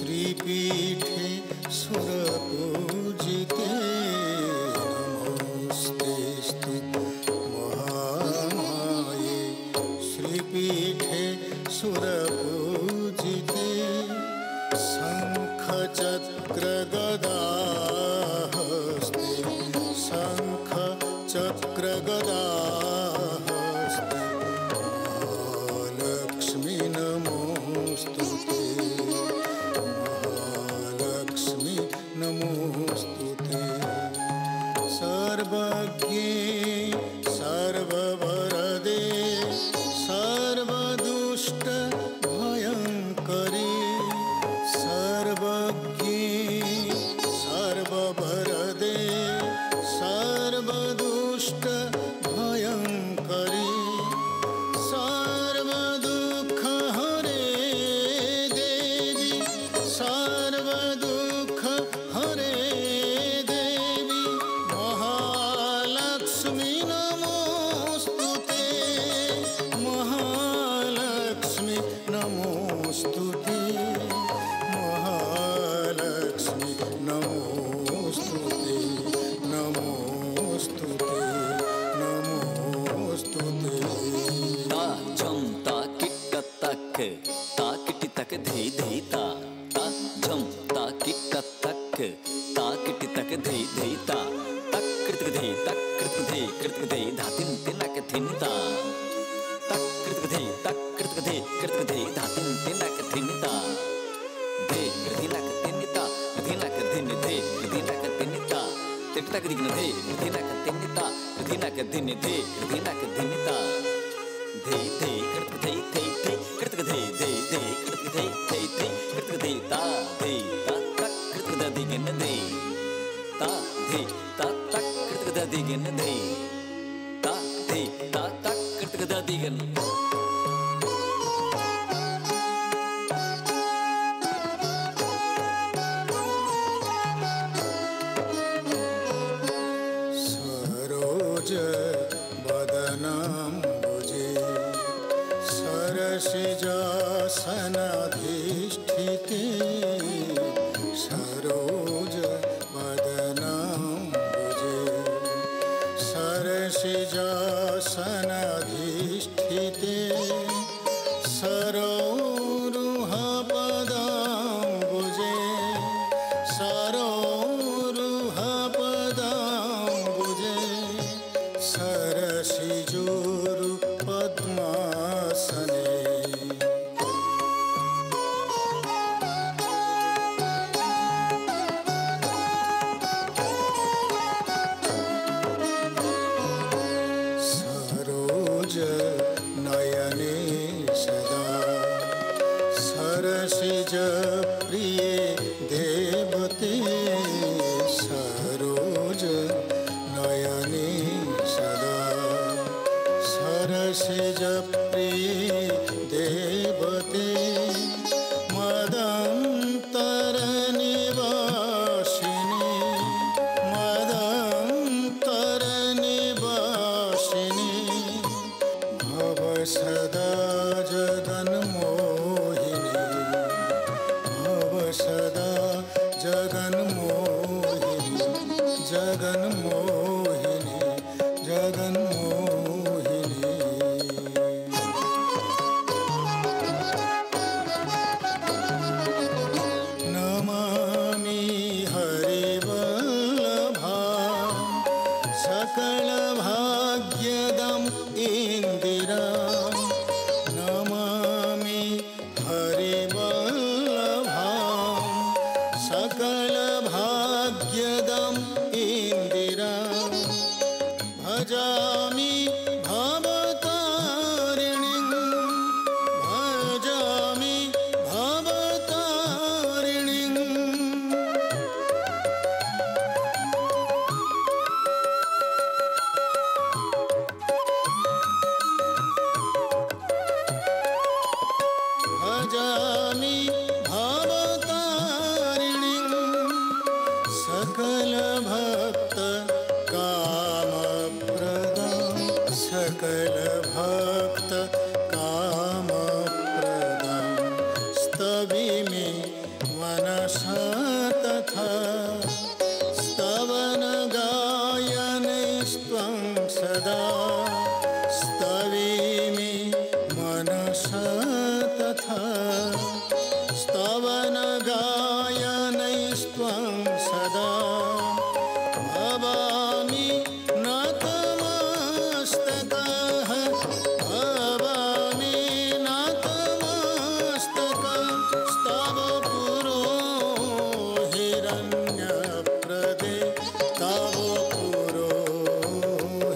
श्रीपीठे सुरपूजिते नमोऽस्तेऽस्तु महामाये श्रीपीठे सुरपूजिते शङ्खचक्रगदाहस्ते शङ्खचक्रगदाहस्ते महालक्ष्मी नमोऽस्तुते महालक्ष्मी नमोऽस्तुते सर्वज्ञे सर्ववरदे सर्वदुष्टभयङ्करे सर्वज्ञे सर्ववरदे सर्वदुष्टभयङ्करे सर्वदुःखहरे देवी सर्वदुःखहरे देवी महालक्ष्मी नमोऽस्तुते महालक्ष्मी नमोऽस्तुते महालक्ष्मी नमोऽस्तुते नमोऽस्तुते नमोऽस्तुते ता झम ता किट तक ता किटी तक धे धे ता झम ता किट तक ता किटी तक धे धे ता तक कृत धे धातिन तिनक थिन ता तक कृत धे धातिन तिनक थिन ता धे कृतिनक तिनिता कृतिनक धिन धे कृतिनक तिनिता तिटक दिग्न धे कृतिनक तिनिता कृतिनक धिन धे कृतिनक धिनिता धे धे कृत धे कृत धे कृत धे कृत धे ता तक कृत दिग्न धे ता तक कृत दिग्न धे ता तक कृत दिग्न सरोज वदनाम्बुजे सरसिजासनाधिष्ठिते सरोज वदनाम्बुजे सरसिजासनाधिष्ठिते सरोरुहपदाम्बुजे सरोरुहपदाम्बुजे सरसिजोरु पद्मासने सरोज नयने सदा सरसिज प्रिये देवते सरोज नयने सदा सरसिज प्रिये देवते मदन्तरनिवासिनी मदन्तरनिवासिनी भव सदा जगन्मोहिनी भव सदा जगन्मोहिनी जगन्मोहिनी जगन्मोहिनी नमामि हरिवल्लभा सकलभाग्यदम् इन्दिरा नमामि हरिवल्लभा सकलभाग्यदम् इन्दिरा भजामि भवतारिणीं भजामि भवतारिणीं भजामि भवतारिणीं सकलभक्त कामप्रदां सकलभक्त कामप्रदां स्तविमि मनसा तथा स्तवन गायनैस्त्वं सदा स्तवेमि मनसा तथा स्तवन गायनैस्त्वं सदा भवामि नतमस्तकः भवामि नतमस्तकः स्तव पुरो हिरण्यप्रदे तव पुरो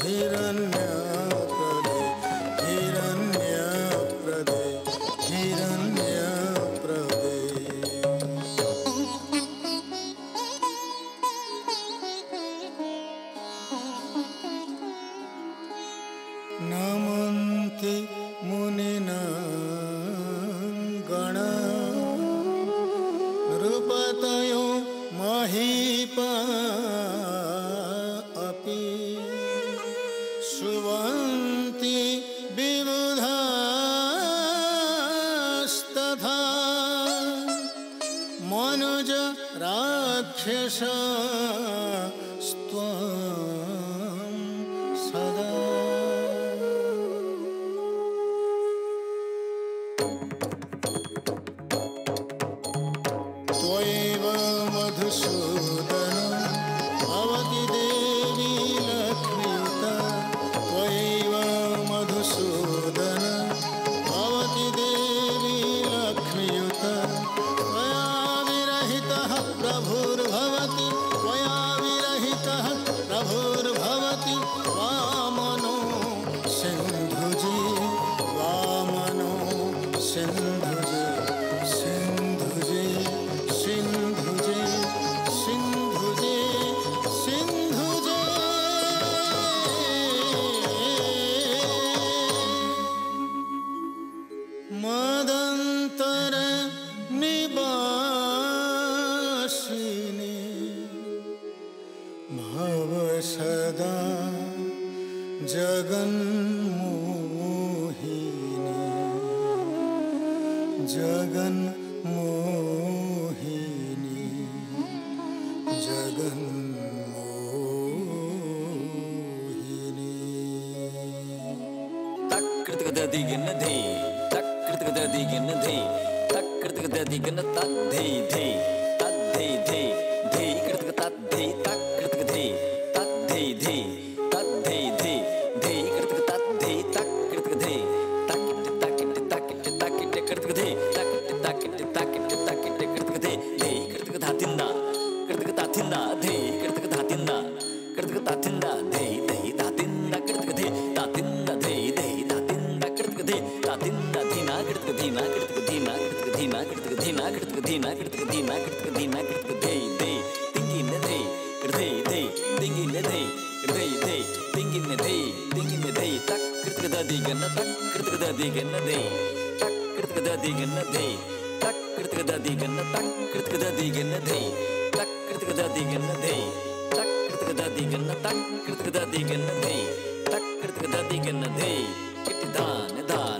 हिरण्यप्रदे हिरण्यप्रदे हिरण्यप्रदे नमन्ति मुनिना गणा नृपतयो महीपा अपि सुवन्ति विबुधास्तथा मनुज राक्षस सदा त्वयैव मधुसूदन भवति देवी लक्ष्मीयुता त्वयैव मधुसूदन भवति देवी लक्ष्मीयुता त्वया विरहितः प्रभुर्भवति त्वया विरहितः प्रभुर्भवति वामनो सिन्धुजे वामनो सिन्धुजे सिन्धुजे सिन्धुजे सिन्धुजे सिन्धुजे मदन्तर निवासिनी भव सदा जगन्मोहिनी जगन्मोहिनी जगन्मोहिनी तक्कृतगदिगिन्नधे तक्कृतगदिगिन्नधे तक्कृतगदिगिन्न तद्धे धे तद्धे धे धे कृतग तद्धे तक्कृतगधे तद्धे धे तद्धे धे धे कृतग तद्धे तक्कृतगधे तक्किट तक्किट तक्किट तक्किट कृतगधे तक्किट तक्किट तक्किट तक्किट कृतगधे धे कृतग धातिन्दा कृतग ताथिन्दा धे कृतग धातिन्दा कृतग ताथिन्दा धे धे धातिन्दा कृतगधे ताथिन्दा धे धे धातिन्दा कृतगधे ताथिन्दा धीना कृतग धीना कृतग धीना कृतग धीना कृतग धीना कृतग धीना कृतग धीना कृतग धीना कृतग धे धे तिंगिन धे कृधे धे तिंगिन धे कृधे धे तिंगिन धे तक कृतग ददिगन तक कृतग ददिगन धे तक कृतग ददिगन धे तक कृतग ददिगन तक कृतग ददिगन धे तक कृतग ददिगन धे तक कृतग ददिगन तक कृतग ददिगन धे तक कृतग ददिगन धे किट दान दान